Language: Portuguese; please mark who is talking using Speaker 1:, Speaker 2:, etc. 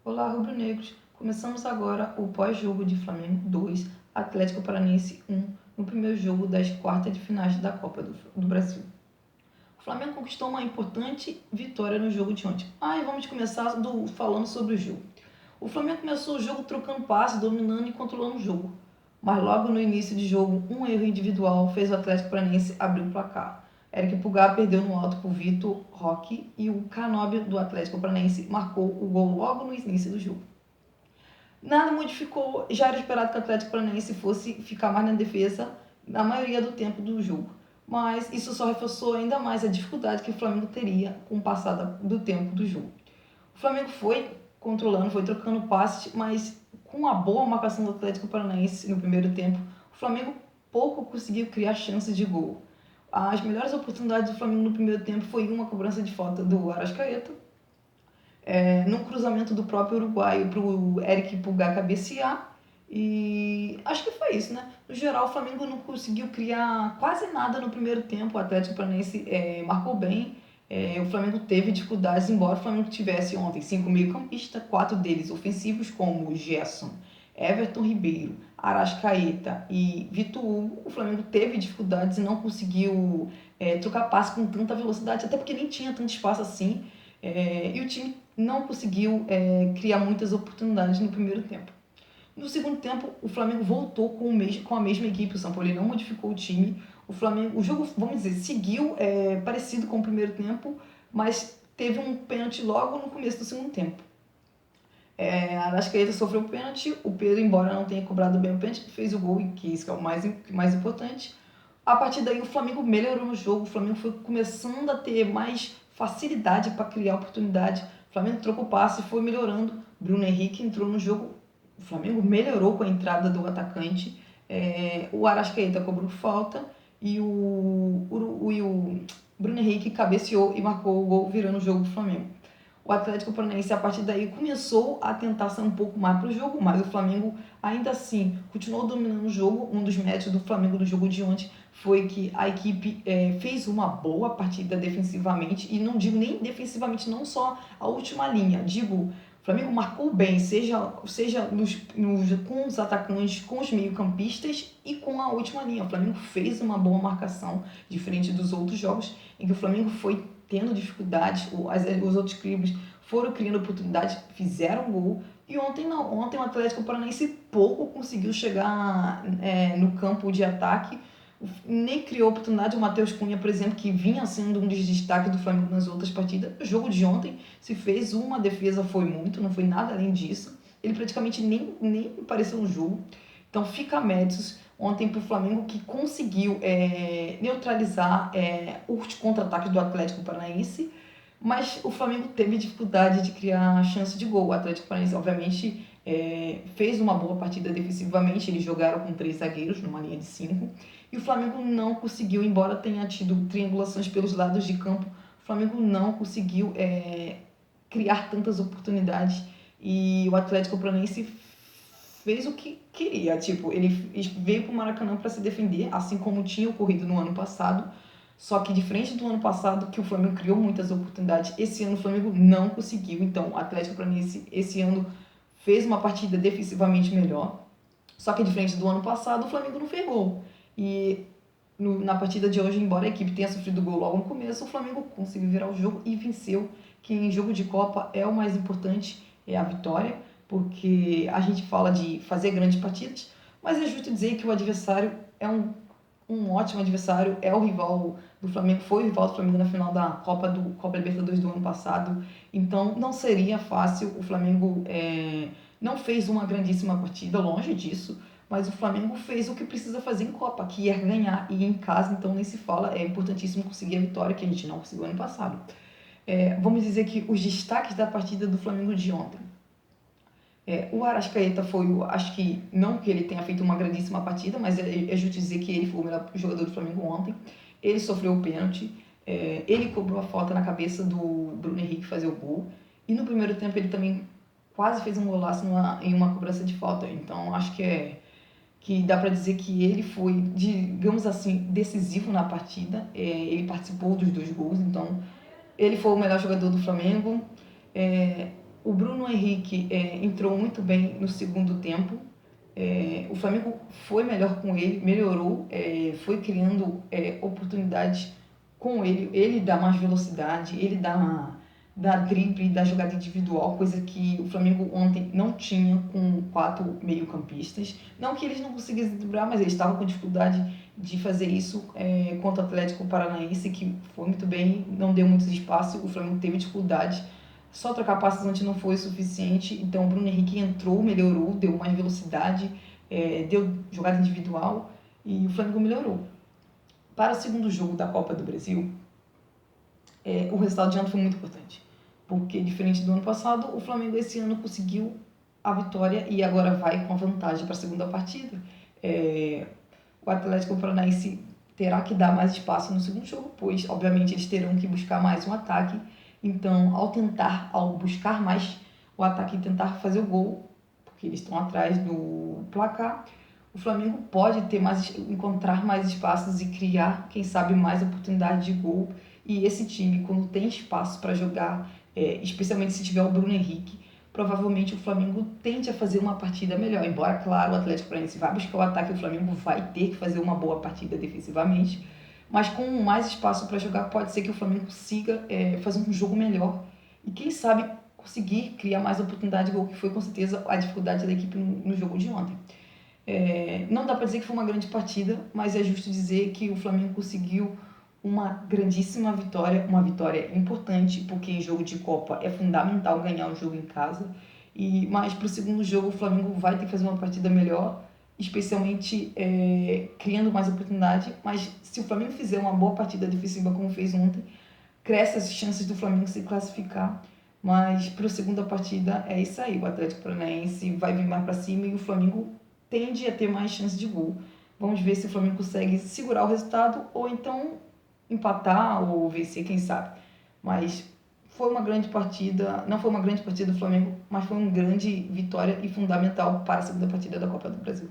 Speaker 1: Olá, rubro-negros! Começamos agora o pós-jogo de Flamengo 2, Atlético Paranaense 1, no primeiro jogo das quartas de finais da Copa do Brasil. O Flamengo conquistou uma importante vitória no jogo de ontem. E vamos começar falando sobre o jogo. O Flamengo começou o jogo trocando passes, dominando e controlando o jogo. Mas logo no início de jogo, um erro individual fez o Atlético Paranaense abrir o placar. Eric Pulgar perdeu no alto por Vitor Roque e o Canóbio do Atlético Paranaense marcou o gol logo no início do jogo. Nada modificou, já era esperado que o Atlético Paranaense fosse ficar mais na defesa na maioria do tempo do jogo. Mas isso só reforçou ainda mais a dificuldade que o Flamengo teria com o passar do tempo do jogo. O Flamengo foi controlando, foi trocando passes, mas com a boa marcação do Atlético Paranaense no primeiro tempo, o Flamengo pouco conseguiu criar chances de gol. As melhores oportunidades do Flamengo no primeiro tempo foi uma cobrança de falta do Arrascaeta, num cruzamento do próprio uruguaio para o Eric Pulgar cabecear. E acho que foi isso, né? No geral, o Flamengo não conseguiu criar quase nada no primeiro tempo. O Atlético Paranaense marcou bem. O Flamengo teve dificuldades, embora o Flamengo tivesse ontem 5 meio-campistas, 4 deles ofensivos, como Gerson, Everton Ribeiro, Arrascaeta e Vitor Hugo. O Flamengo teve dificuldades e não conseguiu trocar passe com tanta velocidade, até porque nem tinha tanto espaço assim. E o time não conseguiu criar muitas oportunidades no primeiro tempo. No segundo tempo, o Flamengo voltou com a mesma equipe. O São Paulo não modificou o time. O jogo, vamos dizer, seguiu parecido com o primeiro tempo, mas teve um pênalti logo no começo do segundo tempo. A Arrascaeta sofreu o pênalti. O Pedro, embora não tenha cobrado bem o pênalti, fez o gol, que isso é o mais importante. A partir daí, o Flamengo melhorou no jogo. O Flamengo foi começando a ter mais facilidade para criar oportunidade. O Flamengo trocou passe e foi melhorando. Bruno Henrique entrou no jogo. O Flamengo melhorou com a entrada do atacante. O Arrascaeta cobrou falta e o Bruno Henrique cabeceou e marcou o gol, virando o jogo do Flamengo. O Atlético Paranaense, a partir daí, começou a tentar ser um pouco mais para o jogo, mas o Flamengo, ainda assim, continuou dominando o jogo. Um dos méritos do Flamengo no jogo de ontem foi que a equipe fez uma boa partida defensivamente, e não digo nem defensivamente, não só a última linha, digo, o Flamengo marcou bem, seja com os atacantes, com os meio-campistas e com a última linha. O Flamengo fez uma boa marcação, diferente dos outros jogos, em que o Flamengo foi tendo dificuldades, os outros clubes foram criando oportunidades, fizeram gol. E ontem não, ontem o Atlético Paranaense pouco conseguiu chegar no campo de ataque, nem criou oportunidade. O Matheus Cunha, por exemplo, que vinha sendo um dos destaques do Flamengo nas outras partidas, no jogo de ontem se fez uma defesa, foi muito, não foi nada além disso. Ele praticamente nem apareceu no jogo. Então fica méritos ontem para o Flamengo, que conseguiu neutralizar os contra-ataques do Atlético Paranaense, mas o Flamengo teve dificuldade de criar chance de gol. O Atlético Paranaense, obviamente, fez uma boa partida defensivamente. Eles jogaram com 3 zagueiros numa linha de 5, e o Flamengo não conseguiu, embora tenha tido triangulações pelos lados de campo, o Flamengo não conseguiu criar tantas oportunidades, e o Atlético Paranaense fez o que queria. Tipo, ele veio para o Maracanã para se defender, assim como tinha ocorrido no ano passado. Só que, diferente do ano passado, que o Flamengo criou muitas oportunidades, esse ano o Flamengo não conseguiu. Então, o Atlético Paranaense esse ano fez uma partida defensivamente melhor. Só que, diferente do ano passado, o Flamengo não fez gol. E na partida de hoje, embora a equipe tenha sofrido gol logo no começo, o Flamengo conseguiu virar o jogo e venceu, que em jogo de Copa é o mais importante, é a vitória, porque a gente fala de fazer grandes partidas, mas é justo dizer que o adversário é um ótimo adversário, é o rival do Flamengo, foi o rival do Flamengo na final da Copa Libertadores do ano passado. Então não seria fácil. O Flamengo não fez uma grandíssima partida, longe disso, mas o Flamengo fez o que precisa fazer em Copa, que é ganhar, e em casa então nem se fala. É importantíssimo conseguir a vitória, que a gente não conseguiu ano passado. Vamos dizer que os destaques da partida do Flamengo de ontem: o Arrascaeta foi, acho que, não que ele tenha feito uma grandíssima partida, mas é justo dizer que ele foi o melhor jogador do Flamengo ontem. Ele sofreu o pênalti, ele cobrou a falta na cabeça do Bruno Henrique fazer o gol, e no primeiro tempo ele também quase fez um golaço em uma cobrança de falta. Então acho que dá para dizer que ele foi, digamos assim, decisivo na partida. Ele participou dos 2 gols, então ele foi o melhor jogador do Flamengo. O Bruno Henrique entrou muito bem no segundo tempo. O Flamengo foi melhor com ele, melhorou, foi criando oportunidades com ele. Ele dá mais velocidade, ele dá drible, dá jogada individual, coisa que o Flamengo ontem não tinha com 4 meio-campistas. Não que eles não conseguissem driblar, mas eles estavam com dificuldade de fazer isso contra o Atlético Paranaense, que foi muito bem, não deu muito espaço, o Flamengo teve dificuldade. Só trocar passes antes não foi suficiente, então o Bruno Henrique entrou, melhorou, deu mais velocidade, deu jogada individual e o Flamengo melhorou. Para o segundo jogo da Copa do Brasil, o resultado de ontem foi muito importante, porque diferente do ano passado, o Flamengo esse ano conseguiu a vitória e agora vai com a vantagem para a segunda partida. O Atlético Paranaense terá que dar mais espaço no segundo jogo, pois obviamente eles terão que buscar mais um ataque. Então, ao buscar mais o ataque e tentar fazer o gol, porque eles estão atrás do placar, o Flamengo pode encontrar mais espaços e criar, quem sabe, mais oportunidades de gol. E esse time, quando tem espaço para jogar, especialmente se tiver o Bruno Henrique, provavelmente o Flamengo tende a fazer uma partida melhor. Embora, claro, o Atlético Paranaense vai buscar o ataque, o Flamengo vai ter que fazer uma boa partida defensivamente. Mas com mais espaço para jogar, pode ser que o Flamengo consiga fazer um jogo melhor. E quem sabe conseguir criar mais oportunidade de gol, que foi com certeza a dificuldade da equipe no jogo de ontem. Não dá para dizer que foi uma grande partida, mas é justo dizer que o Flamengo conseguiu uma grandíssima vitória, uma vitória importante, porque em jogo de Copa é fundamental ganhar um jogo em casa. Mas para o segundo jogo o Flamengo vai ter que fazer uma partida melhor, especialmente criando mais oportunidade. Mas se o Flamengo fizer uma boa partida defensiva como fez ontem, cresce as chances do Flamengo se classificar. Mas para a segunda partida é isso aí, o Atlético Paranaense vai vir mais para cima e o Flamengo tende a ter mais chances de gol. Vamos ver se o Flamengo consegue segurar o resultado ou então empatar ou vencer, quem sabe. Mas foi uma grande partida, não foi uma grande partida do Flamengo, mas foi uma grande vitória e fundamental para a segunda partida da Copa do Brasil.